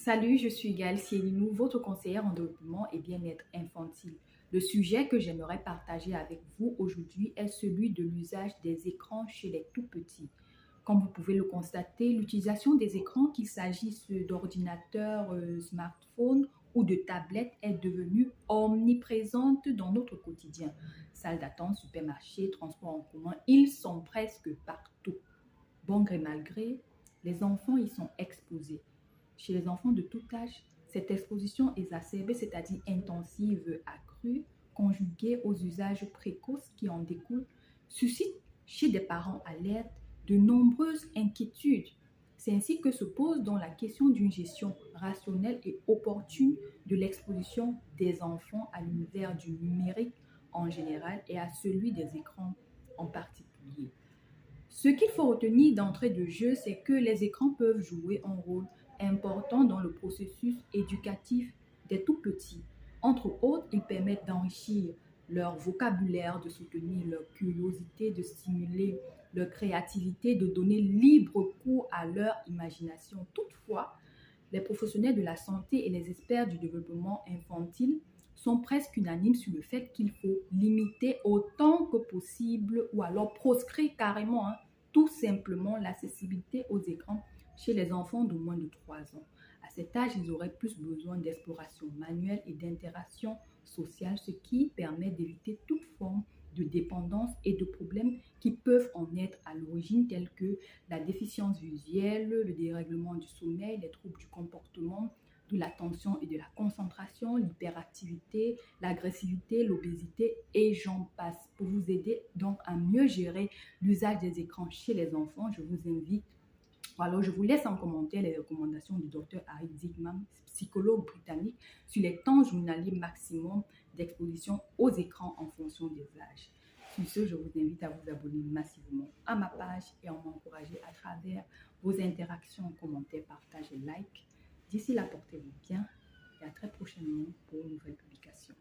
Salut, je suis Gaëlle Sielinou, votre conseillère en développement et bien-être infantile. Le sujet que j'aimerais partager avec vous aujourd'hui est celui de l'usage des écrans chez les tout-petits. Comme vous pouvez le constater, l'utilisation des écrans, qu'il s'agisse d'ordinateurs, smartphones ou de tablettes, est devenue omniprésente dans notre quotidien. Salle d'attente, supermarché, transport en commun, ils sont presque partout. Bon gré mal gré, les enfants y sont exposés. Chez les enfants de tout âge, cette exposition exacerbée, c'est-à-dire intensive, accrue, conjuguée aux usages précoces qui en découlent, suscite chez des parents alertes de nombreuses inquiétudes. C'est ainsi que se pose donc la question d'une gestion rationnelle et opportune de l'exposition des enfants à l'univers du numérique en général et à celui des écrans en particulier. Ce qu'il faut retenir d'entrée de jeu, c'est que les écrans peuvent jouer un rôle important dans le processus éducatif des tout-petits. Entre autres, ils permettent d'enrichir leur vocabulaire, de soutenir leur curiosité, de stimuler leur créativité, de donner libre cours à leur imagination. Toutefois, les professionnels de la santé et les experts du développement infantile sont presque unanimes sur le fait qu'il faut limiter autant que possible ou alors proscrire carrément, tout simplement l'accessibilité aux écrans chez les enfants de moins de 3 ans. À cet âge, ils auraient plus besoin d'exploration manuelle et d'interaction sociale, ce qui permet d'éviter toute forme de dépendance et de problèmes qui peuvent en être à l'origine, tels que la déficience visuelle, le dérèglement du sommeil, les troubles du comportement, de l'attention et de la concentration, l'hyperactivité, l'agressivité, l'obésité et j'en passe. Pour vous aider donc à mieux gérer l'usage des écrans chez les enfants, je vous invite, alors je vous laisse en commentaire les recommandations du docteur Harry Zygman, psychologue britannique, sur les temps journaliers maximum d'exposition aux écrans en fonction des âges. Sur ce, je vous invite à vous abonner massivement à ma page et à m'encourager à travers vos interactions, commentaires, partages et likes. D'ici là, portez-vous bien et à très prochainement pour une nouvelle publication.